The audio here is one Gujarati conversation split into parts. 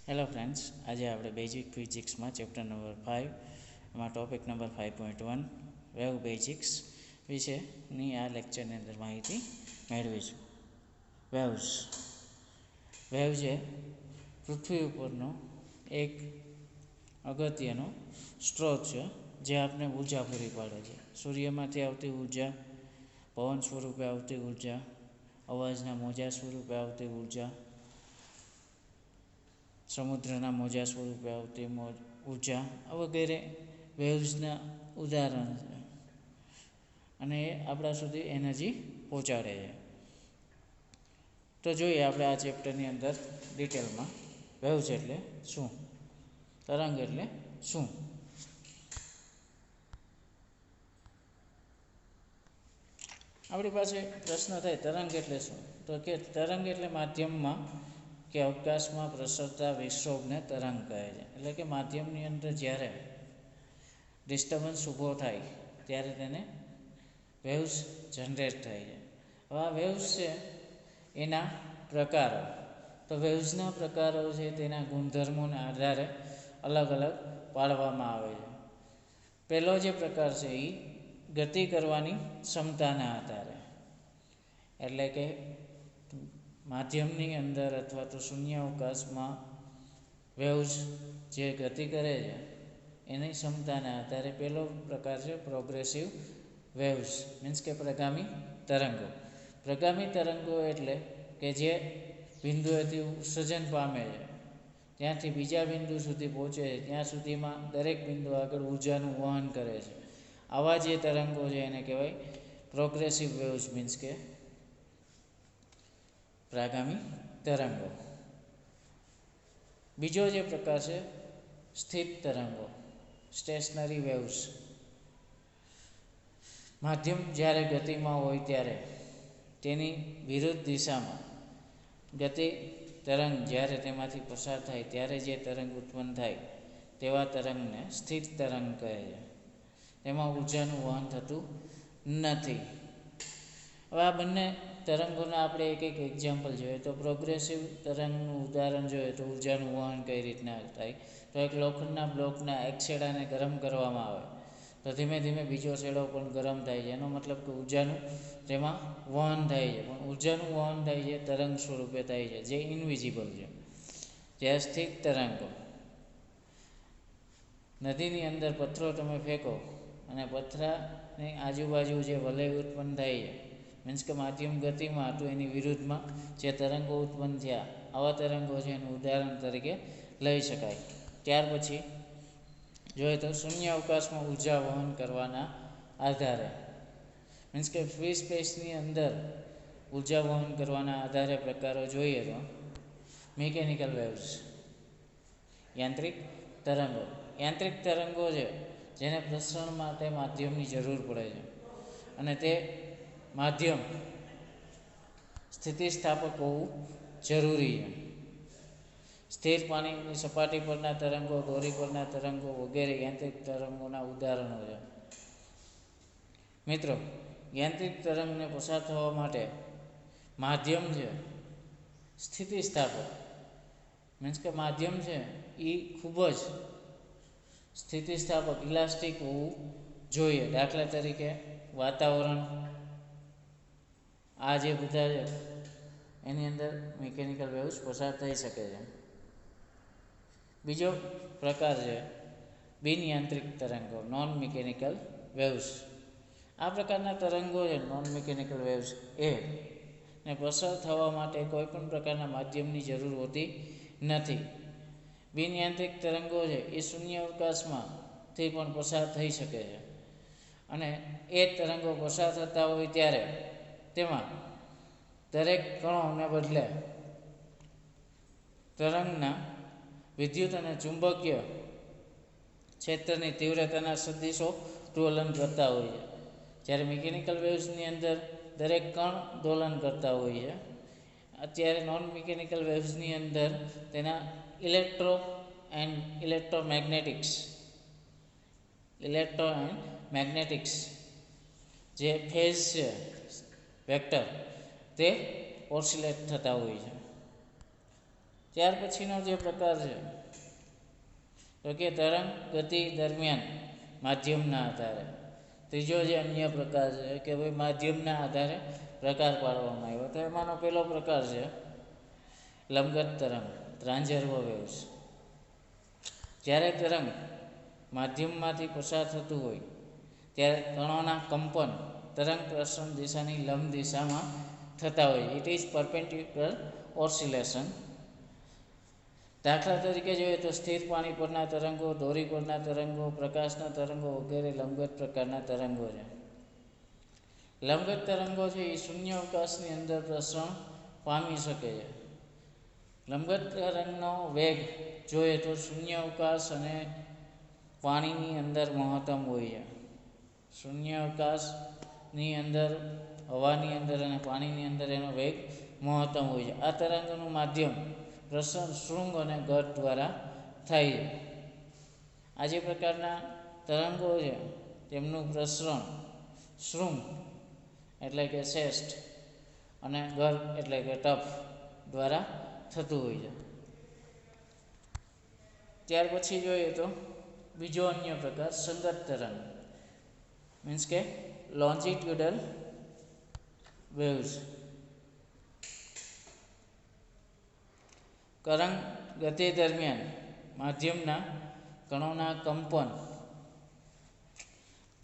હેલો ફ્રેન્ડ્સ, આજે આપણે બેઝિક ફિઝિક્સમાં ચેપ્ટર નંબર 5 એમાં ટોપિક નંબર 5.1 વેવ બેઝિક્સ વિશેની આ લેક્ચરની અંદર માહિતી મેળવીશું. વેવ જે પૃથ્વી ઉપરનો એક અગત્યનો સ્ત્રોત છે જે આપને ઉર્જા પૂરી પાડે છે. સૂર્યમાંથી આવતી ઉર્જા, પવન સ્વરૂપે આવતી ઉર્જા, અવાજના મોજા સ્વરૂપે આવતી ઉર્જા, સમુદ્રના મોજા સ્વરૂપે આવતી ઉર્જા વગેરે વેવ્સના ઉદાહરણ છે અને એ આપણા સુધી એનર્જી પહોંચાડે છે. તો જોઈએ આપણે આ ચેપ્ટરની અંદર ડિટેલમાં વેવ્સ એટલે શું, તરંગ એટલે શું. આપણી પાસે પ્રશ્ન થાય તરંગ એટલે શું, તો કે તરંગ એટલે માધ્યમમાં કે અવકાશમાં પ્રસરતા વિક્ષોભને તરંગ કહે છે. એટલે કે માધ્યમની અંદર જ્યારે ડિસ્ટર્બન્સ ઊભો થાય ત્યારે તેને વેવ્સ જનરેટ થાય છે. હવે આ વેવ્સ છે એના પ્રકારો, તો વેવ્સના પ્રકારો છે તેના ગુણધર્મોના આધારે અલગ અલગ પાડવામાં આવે છે. પહેલો જે પ્રકાર છે એ ગતિ કરવાની ક્ષમતાના આધારે, એટલે કે માધ્યમની અંદર અથવા તો શૂન્ય અવકાશમાં વેવ્સ જે ગતિ કરે છે એની ક્ષમતાના આધારે પહેલો પ્રકાર છે પ્રોગ્રેસિવ વેવ્સ, મીન્સ કે પ્રગામી તરંગો. પ્રગામી તરંગો એટલે કે જે બિંદુએથી ઉત્સર્જન પામે છે ત્યાંથી બીજા બિંદુ સુધી પહોંચે છે, ત્યાં સુધીમાં દરેક બિંદુ આગળ ઉર્જાનું વહન કરે છે. આવા જે તરંગો છે એને કહેવાય પ્રોગ્રેસિવ વેવ્સ, મીન્સ કે પ્રગામી તરંગો. બીજો જે પ્રકાર છે સ્થિત તરંગો, સ્ટેશનરી વેવ્સ. માધ્યમ જ્યારે ગતિમાં હોય ત્યારે તેની વિરુદ્ધ દિશામાં ગતિ તરંગ જ્યારે તેમાંથી પસાર થાય ત્યારે જે તરંગ ઉત્પન્ન થાય તેવા તરંગને સ્થિત તરંગ કહે છે. તેમાં ઉર્જાનું વહન થતું નથી. હવે આ બંને તરંગોના આપણે એક એક એક્ઝામ્પલ જોઈએ તો પ્રોગ્રેસિવ તરંગનું ઉદાહરણ જોઈએ તો ઉર્જાનું વહન કઈ રીતના થાય. તો એક લોખંડના બ્લોકના એક છેડાને ગરમ કરવામાં આવે તો ધીમે ધીમે બીજો છેડો પણ ગરમ થાય છે. એનો મતલબ કે ઉર્જાનું તેમાં વહન થાય છે, પણ ઉર્જાનું વહન થાય છે તરંગ સ્વરૂપે થાય છે જે ઇનવિઝિબલ છે. જ્યારે સ્થિત તરંગો, નદીની અંદર પથ્થરો તમે ફેંકો અને પથ્થરની આજુબાજુ જે વલય ઉત્પન્ન થાય છે, મીન્સ કે માધ્યમ ગતિમાં હતું એની વિરુદ્ધમાં જે તરંગો ઉત્પન્ન થયા, આવા તરંગો છે એનું ઉદાહરણ તરીકે લઈ શકાય. ત્યાર પછી જોઈએ તો શૂન્ય અવકાશમાં ઉર્જા વહન કરવાના આધારે, મીન્સ કે ફ્રી સ્પેસની અંદર ઉર્જા વહન કરવાના આધારે પ્રકારો જોઈએ તો મિકેનિકલ વેવ્સ, યાંત્રિક તરંગો. યાંત્રિક તરંગો છે જેને પ્રસરણ માટે માધ્યમની જરૂર પડે છે અને તે માધ્યમ સ્થિતિસ્થાપક હોવું જરૂરી છે. સ્થિર પાણીની સપાટી પરના તરંગો, દોરી પરના તરંગો વગેરે યાંત્રિક તરંગોના ઉદાહરણો છે. મિત્રો, યાંત્રિક તરંગને પસાર થવા માટે માધ્યમ છે સ્થિતિસ્થાપક, મીન્સ કે માધ્યમ છે એ ખૂબ જ સ્થિતિસ્થાપક, ઇલાસ્ટિક હોવું જોઈએ. દાખલા તરીકે વાતાવરણ, આ જે બધા છે એની અંદર મિકેનિકલ વેવ્સ પસાર થઈ શકે છે. બીજો પ્રકાર છે બિન યાંત્રિક તરંગો, નોન મિકેનિકલ વેવ્સ. આ પ્રકારના તરંગો છે નોન મિકેનિકલ વેવ્સ ને પસાર થવા માટે કોઈ પણ પ્રકારના માધ્યમની જરૂર હોતી નથી. બિન યાંત્રિક તરંગો છે એ શૂન્ય અવકાશમાંથી પણ પસાર થઈ શકે છે અને એ તરંગો પસાર થતા હોય ત્યારે તેમાં દરેક કણોને બદલે તરંગના વિદ્યુત અને ચુંબકીય ક્ષેત્રની તીવ્રતાના સદિશો દોલન કરતા હોય છે. જ્યારે મિકેનિકલ વેવ્સની અંદર દરેક કણ દોલન કરતા હોય છે. અત્યારે નોન મિકેનિકલ વેવ્સની અંદર તેના ઇલેક્ટ્રોમેગ્નેટિક્સ જે ફેઝ છે વેક્ટર તે ઓસિલેટ થતા હોય છે. ત્યાર પછીનો જે પ્રકાર છે તો કે તરંગ ગતિ દરમિયાન માધ્યમના આધારે. ત્રીજો જે અન્ય પ્રકાર છે કે ભાઈ માધ્યમના આધારે પ્રકાર પાડવામાં આવ્યો, તો એમાંનો પહેલો પ્રકાર છે લંબગત તરંગ, ટ્રાન્સવર્સ વેવ્સ. જ્યારે તરંગ માધ્યમમાંથી પસાર થતું હોય ત્યારે કણોના કંપન તરંગ પ્રસરણ દિશાની લંબ દિશામાં થતા હોય. It is perpendicular oscillation. દાખલા તરીકે જોઈએ તો સ્થિર પાણી પરના તરંગો, દોરી પરના તરંગો, પ્રકાશના તરંગો વગેરે લંબગત પ્રકારના તરંગો છે. લંબગત તરંગો છે એ શૂન્ય અવકાશની અંદર પ્રસરણ પામી શકે છે. લંબગત તરંગનો વેગ જોઈએ તો શૂન્ય અવકાશ અને પાણીની અંદર મહત્તમ હોય છે. શૂન્ય અવકાશની અંદર, હવાની અંદર અને પાણીની અંદર એનો વેગ મહત્તમ હોય છે. આ તરંગનું માધ્યમ પ્રસરણ શૃંગ અને ગટ દ્વારા થાય છે. આ જે પ્રકારના તરંગો છે તેમનું પ્રસરણ શૃંગ એટલે કે શ્રેષ્ઠ અને ગર્ભ એટલે કે ટફ દ્વારા થતું હોય છે. ત્યાર પછી જોઈએ તો બીજો અન્ય પ્રકાર સંગત તરંગ, મીન્સ કે લોન્જિટ્યુડલ વેવ્સ. તરંગ ગતિ દરમિયાન માધ્યમના કણોના કંપન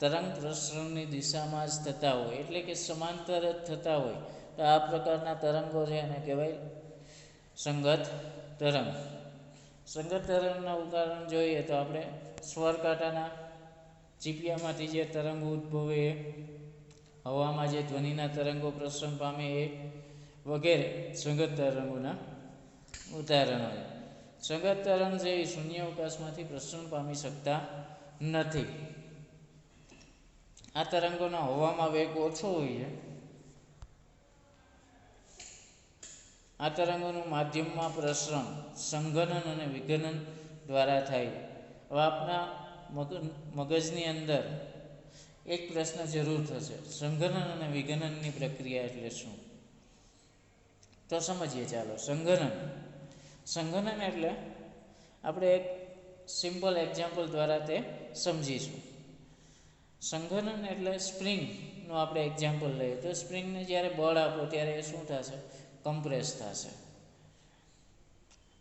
તરંગ પ્રસરણની દિશામાં જ થતા હોય, એટલે કે સમાંતર જ થતા હોય, તો આ પ્રકારના તરંગો છે એને કહેવાય સંગત તરંગ. સંગત તરંગના ઉદાહરણ જોઈએ તો આપણે સ્વરકાંટાના ચીપિયામાંથી જે તરંગો ઉદ્ભવે એ, હવામાં જે ધ્વનિના તરંગો પ્રસરણ પામે એ વગેરે સંગત તરંગોના ઉદાહરણો છે. સંગત તરંગ છે એ શૂન્ય અવકાશમાંથી પ્રસરણ પામી શકતા નથી. આ તરંગોનો હવામાં વેગ ઓછો હોય છે. આ તરંગોનું માધ્યમમાં પ્રસરણ સંઘનન અને વિઘનન દ્વારા થાય. હવે આપના મગજની અંદર એક પ્રશ્ન જરૂર થશે, સંઘનન અને વિઘનનની પ્રક્રિયા એટલે શું? તો સમજીએ ચાલો. સંઘનન એટલે આપણે એક સિમ્પલ એક્ઝામ્પલ દ્વારા તે સમજીશું. સંઘનન એટલે સ્પ્રિંગનું આપણે એક્ઝામ્પલ લઈએ તો સ્પ્રિંગને જ્યારે બળ આપો ત્યારે એ શું થશે? કમ્પ્રેસ થશે.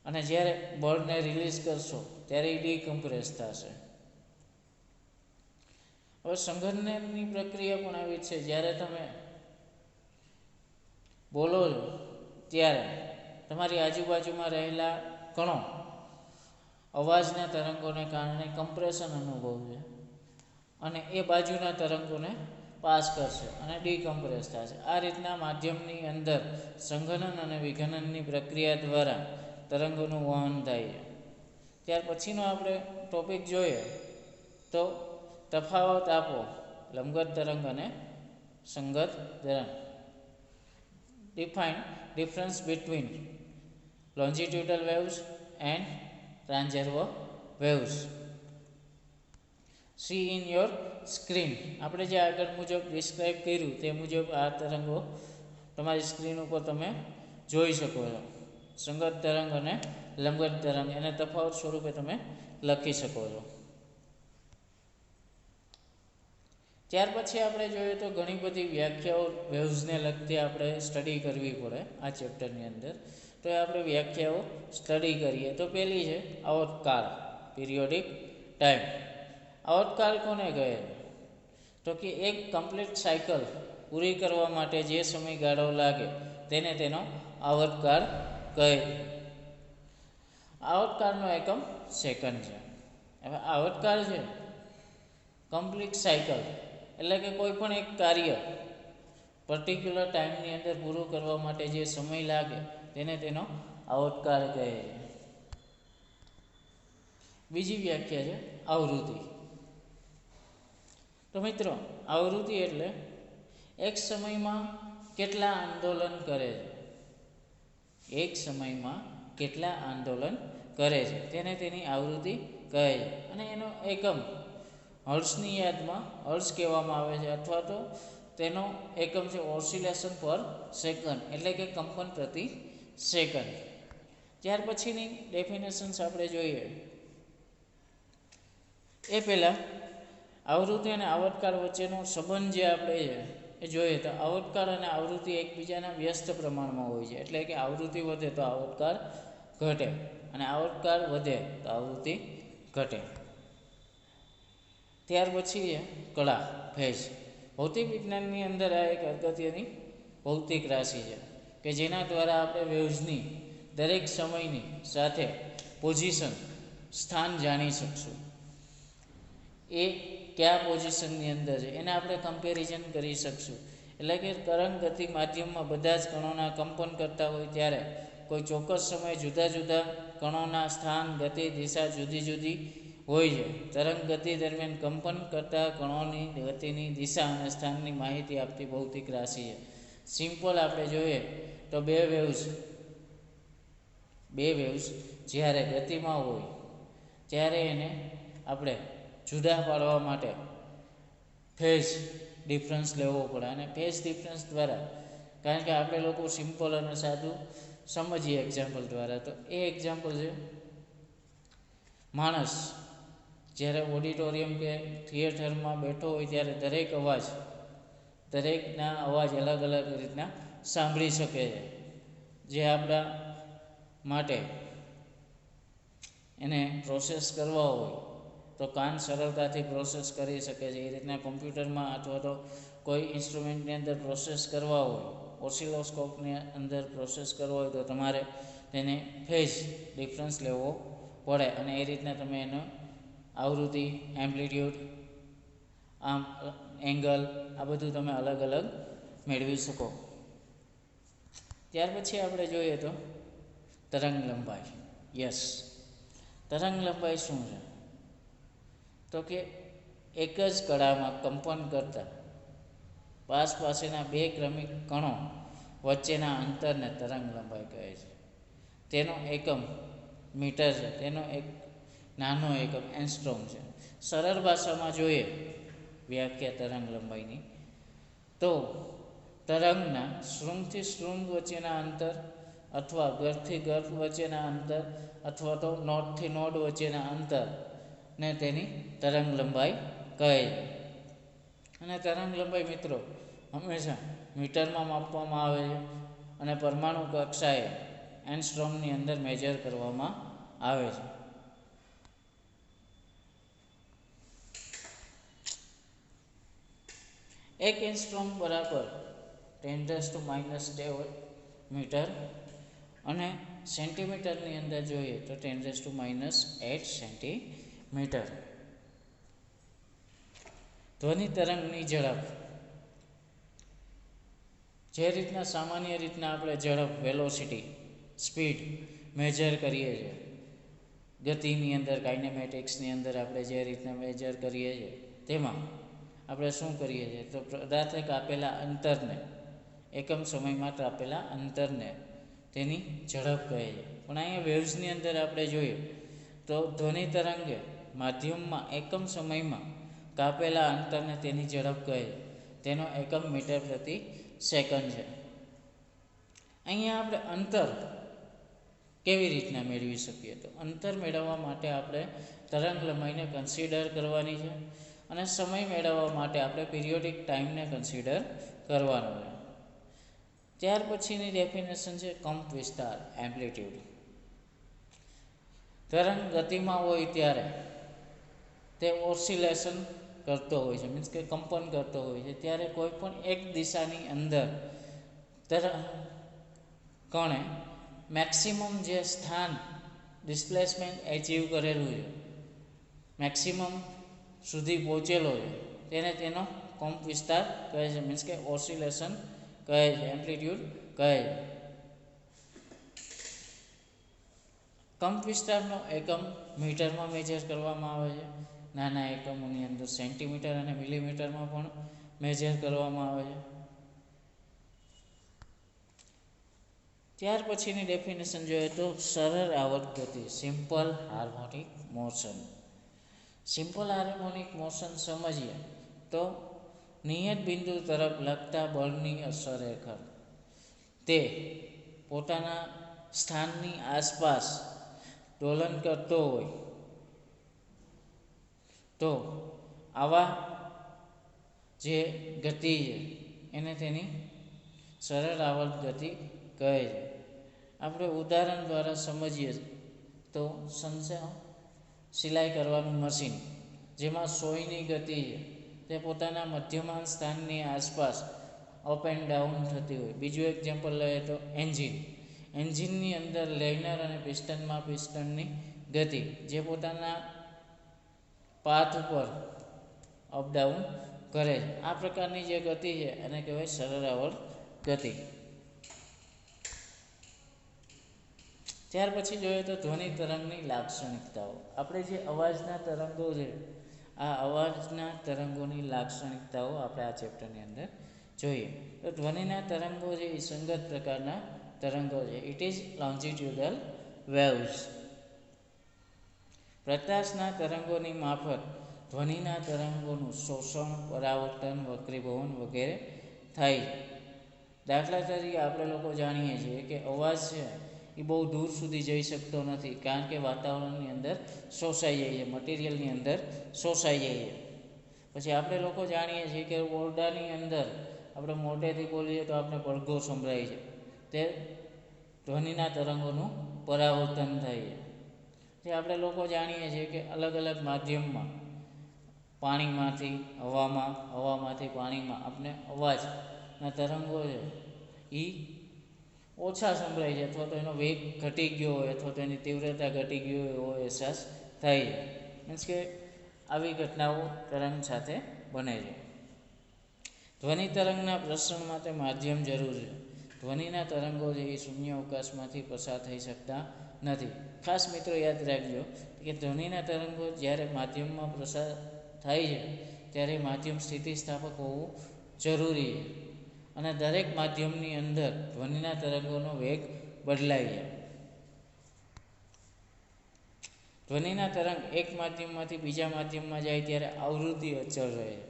અને જ્યારે બળને રિલીઝ કરશો ત્યારે એ ડીકમ્પ્રેસ થશે. હવે સંઘનનની પ્રક્રિયા પણ આવી છે. જ્યારે તમે બોલો છો ત્યારે તમારી આજુબાજુમાં રહેલા કણો અવાજના તરંગોને કારણે કમ્પ્રેશન અનુભવશે અને એ બાજુના તરંગોને પાસ કરશે અને ડીકમ્પ્રેસ થશે. આ રીતના માધ્યમની અંદર સંઘનન અને વિઘનનની પ્રક્રિયા દ્વારા તરંગોનું વહન થાય છે. ત્યાર પછીનો આપણે ટોપિક જોઈએ તો તફાવત આપો લંબગત તરંગ અને સંગત તરંગ. Define difference between longitudinal waves and transverse waves. See in your screen. આપણે જે આગળ મુજબ ડિસ્ક્રાઇબ કર્યું તે મુજબ આ તરંગો તમારી સ્ક્રીન ઉપર તમે જોઈ શકો છો. સંગત તરંગ અને લંબગત તરંગ એને તફાવત સ્વરૂપે તમે લખી શકો છો. ત્યાર પછી આપણે જોઈએ તો ઘણી બધી વ્યાખ્યાઓ વેવ્સને લગતી આપણે સ્ટડી કરવી પડે આ ચેપ્ટરની અંદર. તો એ આપણે વ્યાખ્યાઓ સ્ટડી કરીએ તો પહેલી છે આવર્તકાળ, પિરિયોડિક ટાઈમ. આવર્તકાળ કોને કહે? તો કે એક કમ્પ્લીટ સાયકલ પૂરી કરવા માટે જે સમયગાળો લાગે તેને તેનો આવર્તકાળ કહે. આવર્તકાળનો એકમ સેકન્ડ છે. હવે આવર્તકાળ છે કમ્પ્લીટ સાયકલ એટલે કે કોઈ પણ એક કાર્ય પર્ટિક્યુલર ટાઈમની અંદર પૂરું કરવા માટે જે સમય લાગે તેને તેનો આવર્તકાળ કહે છે. બીજી વ્યાખ્યા છે આવૃત્તિ. તો મિત્રો આવૃત્તિ એટલે એક સમયમાં કેટલા આંદોલન કરે છે, એક સમયમાં કેટલા આંદોલન કરે છે તેને તેની આવૃત્તિ કહે છે. અને એનો એકમ હર્ટ્ઝની યાદમાં હર્ટ્ઝ કહેવામાં આવે છે, અથવા તો તેનો એકમ છે ઓસિલેશન પર સેકન્ડ એટલે કે કંપન પ્રતિ સેકન્ડ. ત્યાર પછીની ડેફિનેશન્સ આપણે જોઈએ એ પહેલાં આવૃત્તિ અને આવર્તકાળ વચ્ચેનો સંબંધ જે આપણે એ જોઈએ તો આવર્તકાળ અને આવૃત્તિ એકબીજાના વ્યસ્ત પ્રમાણમાં હોય છે, એટલે કે આવૃત્તિ વધે તો આવર્તકાળ ઘટે અને આવર્તકાળ વધે તો આવૃત્તિ ઘટે. ત્યાર પછી કળા ફેઝ. ભૌતિક વિજ્ઞાનની અંદર આ એક અગત્યની ભૌતિક રાશિ છે કે જેના દ્વારા આપણે વેવ્સની દરેક સમયની સાથે પોઝિશન સ્થાન જાણી શકશું. એ કયા પોઝિશનની અંદર છે એને આપણે કમ્પેરિઝન કરી શકશું. એટલે કે તરંગ ગતિ માધ્યમમાં બધા જ કણોના કંપન કરતા હોય ત્યારે કોઈ ચોક્કસ સમયે જુદા જુદા કણોના સ્થાન ગતિ દિશા જુદી જુદી હોય છે. તરંગ ગતિ દરમિયાન કંપન કરતા કણોની ગતિની દિશા અને સ્થાનની માહિતી આપતી ભૌતિક રાશિ છે. સિમ્પલ આપણે જોઈએ તો બે વેવ્સ જ્યારે ગતિમાં હોય ત્યારે એને આપણે જુદા પાડવા માટે ફેઝ ડિફરન્સ લેવો પડે અને ફેઝ ડિફરન્સ દ્વારા, કારણ કે આપણે લોકો સિમ્પલ અને સાદું સમજીએ એક્ઝામ્પલ દ્વારા, તો એ એક્ઝામ્પલ છે માણસ જ્યારે ઓડિટોરિયમ કે થિયેટરમાં બેઠો હોય ત્યારે દરેકના અવાજ અલગ અલગ રીતના સાંભળી શકે છે, જે આપણા માટે એને પ્રોસેસ કરવા હોય તો કાન સરળતાથી પ્રોસેસ કરી શકે છે. એ રીતના કોમ્પ્યુટરમાં અથવા તો કોઈ ઇન્સ્ટ્રુમેન્ટની અંદર પ્રોસેસ કરવા હોય, ઓસિલોસ્કોપની અંદર પ્રોસેસ કરવા હોય તો તમારે તેને ફેઝ ડિફરન્સ લેવો પડે અને એ રીતના તમે એનો આવૃત્તિ, એમ્પ્લિટ્યૂડ, આમ એંગલ આ બધું તમે અલગ અલગ મેળવી શકો. ત્યાર પછી આપણે જોઈએ તો તરંગ લંબાઈ. તરંગ લંબાઈ શું છે? તો કે એક જ કળામાં કંપન કરતા પાસેના બે ક્રમિક કણો વચ્ચેના અંતરને તરંગ લંબાઈ કહે છે. તેનો એકમ મીટર છે, તેનો એક નાનો એકમ એંગસ્ટ્રોમ છે. સરળ ભાષામાં જોઈએ વ્યાખ્યા તરંગ લંબાઈની તો તરંગના શૃંગથી શૃંગ વચ્ચેના અંતર અથવા ગર્ભથી ગર્ભ વચ્ચેના અંતર અથવા તો નોડથી નોડ વચ્ચેના અંતર ને તેની તરંગ લંબાઈ કહે છે. અને તરંગ લંબાઈ મિત્રો હંમેશા મીટરમાં માપવામાં આવે છે અને પરમાણુ કક્ષાએ એંગસ્ટ્રોમની અંદર મેજર કરવામાં આવે છે. એક એંગસ્ટ્રોમ બરાબર 10⁻⁻⁰ મીટર અને સેન્ટીમીટરની અંદર જોઈએ તો 10⁻⁸ સેન્ટીમીટર. ધ્વનિ તરંગની ઝડપ જે રીતના સામાન્ય રીતના આપણે ઝડપ, વેલોસિટી, સ્પીડ મેજર કરીએ છીએ, ગતિની અંદર કાઇનેમેટિક્સની અંદર આપણે જે રીતના મેજર કરીએ છીએ તેમાં આપણે શું કરીએ છીએ તો પદાર્થે કાપેલા અંતરને, એકમ સમયમાં કાપેલા અંતરને તેની ઝડપ કહે છે. પણ અહીંયા વેવ્સની અંદર આપણે જોઈએ તો ધ્વનિ તરંગે માધ્યમમાં એકમ સમયમાં કાપેલા અંતરને તેની ઝડપ કહે છે. તેનો એકમ મીટર પ્રતિ સેકન્ડ છે. અહીંયા આપણે અંતર કેવી રીતના મેળવી શકીએ તો અંતર મેળવવા માટે આપણે તરંગ લંબાઈને કન્સિડર કરવાની છે અને સમય મેળવવા માટે આપણે પિરિયોડિક ટાઈમને કન્સિડર કરવાનો છે. ત્યાર પછીની ડેફિનેશન છે કંપ વિસ્તાર, એમ્પ્લિટ્યૂડ. તરંગ ગતિમાં હોય ત્યારે તે ઓસિલેશન કરતો હોય છે, મીન્સ કે કંપન કરતો હોય છે, ત્યારે કોઈ પણ એક દિશાની અંદર કણે મેક્સિમમ જે સ્થાન ડિસ્પ્લેસમેન્ટ એચીવ કરેલું છે, મેક્સિમમ સુધી પહોંચેલો છે, તેને તેનો કંપ વિસ્તાર કહે છે, મીન્સ કે ઓસિલેશન કહે છે, એમ્પ્લિટ્યૂડ કહે છે. કંપ વિસ્તારનો એકમ મીટરમાં મેજર કરવામાં આવે છે. નાના એકમોની અંદર સેન્ટીમીટર અને મિલીમીટરમાં પણ મેજર કરવામાં આવે છે. ત્યાર પછીની ડેફિનેશન જોઈએ તો સરળ આવર્ત ગતિ, simple harmonic motion. Simple harmonic motion સમજીએ તો નિયત બિંદુ તરફ લગતા બળની અસર હેઠળ તે પોતાના સ્થાનની આસપાસ ડોલન કરતો હોય તો આવા જે ગતિ છે એને તેની સરળ આવર્ત ગતિ કહે છે. આપણે ઉદાહરણ દ્વારા સમજીએ તો સિલાઈ કરવાનું મશીન જેમાં સોયની ગતિ છે તે પોતાના મધ્યમાન સ્થાનની આસપાસ અપ એન્ડ ડાઉન થતી હોય. બીજું એક્ઝામ્પલ લઈએ તો એન્જિનની અંદર લાઇનર અને પિસ્ટનની ગતિ જે પોતાના પાથ ઉપર અપડાઉન કરે છે. આ પ્રકારની જે ગતિ છે એને કહેવાય સરળ આવર્ત ગતિ. ત્યાર પછી જોઈએ તો ધ્વનિ તરંગની લાક્ષણિકતાઓ. આપણે જે અવાજના તરંગો છે આ અવાજના તરંગોની લાક્ષણિકતાઓ આપણે આ ચેપ્ટરની અંદર જોઈએ. તો ધ્વનિના તરંગો છે એ સંગત પ્રકારના તરંગો છે. It is longitudinal waves. પ્રકાશના તરંગોની માફક ધ્વનિના તરંગોનું શોષણ, પરાવર્તન, વક્રીભવન વગેરે થાય છે. દાખલા તરીકે આપણે લોકો જાણીએ છીએ કે અવાજ છે એ બહુ દૂર સુધી જઈ શકતો નથી કારણ કે વાતાવરણની અંદર શોષાઈ જાય છે, મટીરિયલની અંદર શોષાઈ જાય છે. પછી આપણે લોકો જાણીએ છીએ કે ઓરડાની અંદર આપણે મોટેથી બોલીએ તો આપણે પડઘો સંભળાય છે, તે ધ્વનિના તરંગોનું પરાવર્તન થાય છે. જે આપણે લોકો જાણીએ છીએ કે અલગ અલગ માધ્યમમાં પાણીમાંથી હવામાંથી પાણીમાં આપણે અવાજના તરંગો છે એ ઓછા સંભળાય છે અથવા તો એનો વેગ ઘટી ગયો હોય અથવા તો એની તીવ્રતા ઘટી ગઈ હોય એવો અહેસાસ થાય છે. મીન્સ કે આવી ઘટનાઓ તરંગ સાથે બને છે. ધ્વનિ તરંગના પ્રસરણ માટે માધ્યમ જરૂર છે. ધ્વનિના તરંગો છે એ શૂન્ય અવકાશમાંથી પસાર થઈ શકતા નથી. ખાસ મિત્રો યાદ રાખજો કે ધ્વનિના તરંગો જ્યારે માધ્યમમાં પ્રસાર થાય છે ત્યારે માધ્યમ સ્થિતિસ્થાપક હોવું જરૂરી છે અને દરેક માધ્યમની અંદર ધ્વનિના તરંગોનો વેગ બદલાય છે. ધ્વનિના તરંગ એક માધ્યમમાંથી બીજા માધ્યમમાં જાય ત્યારે આવૃત્તિ અચળ રહે છે,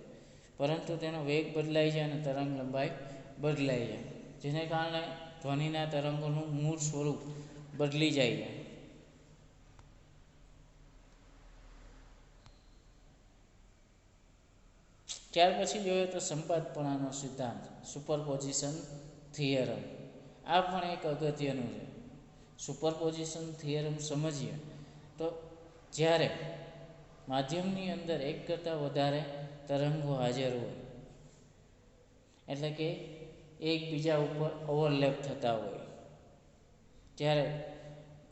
પરંતુ તેનો વેગ બદલાય છે અને તરંગ લંબાઈ બદલાય છે, જેને કારણે ધ્વનિના તરંગોનું મૂળ સ્વરૂપ બદલી જાય છે. ત્યાર પછી જોઈએ તો સંપાતપણાનો સિદ્ધાંત, સુપરપોઝિશન થિયરમ. આ પણ એક અગત્યનું છે. સુપરપોઝિશન થિયરમ સમજીએ તો જ્યારે માધ્યમની અંદર એક કરતાં વધારે તરંગો હાજર હોય એટલે કે એકબીજા ઉપર ઓવરલેપ થતા હોય ત્યારે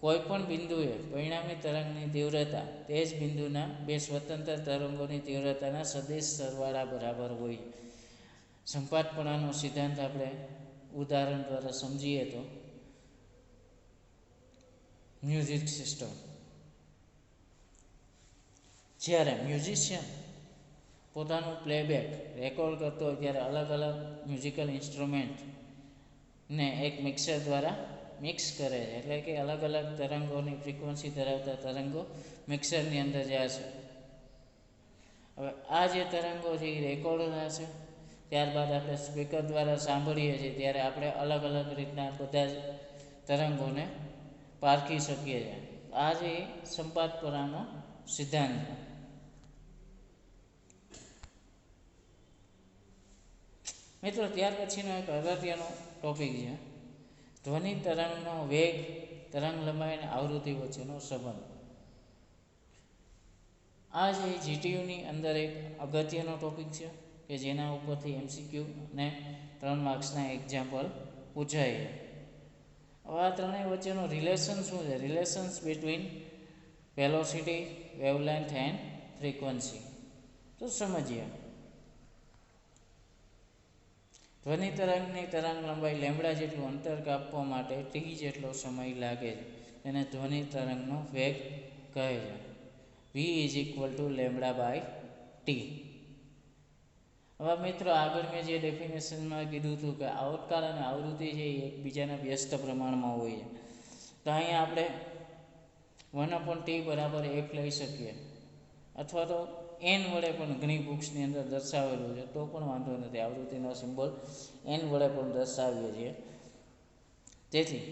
કોઈ પણ બિંદુએ પરિણામી તરંગની તીવ્રતા તે જ બિંદુના બે સ્વતંત્ર તરંગોની તીવ્રતાના સદિશ સરવાળા બરાબર હોય. સંપાતપણાનો સિદ્ધાંત આપણે ઉદાહરણ દ્વારા સમજીએ તો મ્યુઝિક સિસ્ટમ. જ્યારે મ્યુઝિશિયન પોતાનું પ્લેબેક રેકોર્ડ કરતો હોય ત્યારે અલગ અલગ મ્યુઝિકલ ઇન્સ્ટ્રુમેન્ટને એક મિક્સર દ્વારા મિક્સ કરે છે, એટલે કે અલગ અલગ તરંગોની ફ્રીક્વન્સી ધરાવતા તરંગો મિક્સરની અંદર જશે. હવે આ જે તરંગો છે એ રેકોર્ડ થશે, ત્યારબાદ આપણે સ્પીકર દ્વારા સાંભળીએ છીએ ત્યારે આપણે અલગ અલગ રીતના બધા જ તરંગોને પારખી શકીએ છીએ. આ જે સંપાતપણાનો સિદ્ધાંત છે. મિત્રો ત્યાર પછીનો એક અગત્યનો ટોપિક છે ધ્વનિ તરંગનો વેગ, તરંગ લંબાઈ અને આવૃત્તિ વચ્ચેનો સંબંધ. આ જે જીટીયુની અંદર એક અગત્યનો ટોપિક છે કે જેના ઉપરથી MCQ અને 3 માર્ક્સના એક્ઝામ્પલ પૂછાય છે. હવે આ ત્રણેય વચ્ચેનો રિલેશન શું છે? Relations between velocity, wavelength and frequency. તો સમજીએ. ધ્વનિ તરંગની તરંગ લંબાઈ લેમ્બડા જેટલું અંતર કાપવા માટે ટી જેટલો સમય લાગે છે, તેને ધ્વનિ તરંગનો વેગ કહે છે. v = λ/t. હવે મિત્રો આગળ મેં જે ડેફિનેશનમાં કીધું હતું કે આવર્તકાળ અને આવૃત્તિ છે એ એકબીજાના વ્યસ્ત પ્રમાણમાં હોય છે, તો અહીંયા આપણે 1/t = f લઈ શકીએ અથવા તો n વડે પણ ઘણી બુક્સની અંદર દર્શાવેલું છે તો પણ વાંધો નથી. આવૃત્તિનો સિમ્બોલ n વડે પણ દર્શાવીએ છીએ. તેથી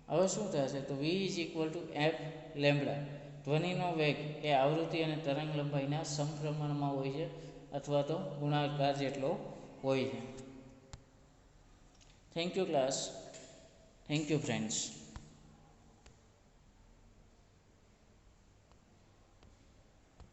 હવે શું થશે તો v is equal to F lambda. ધ્વનિનો વેગ એ આવૃત્તિ અને તરંગ લંબાઈના સમપ્રમાણમાં હોય છે અથવા તો ગુણાકાર જેટલો હોય છે. Thank you class. Thank you friends.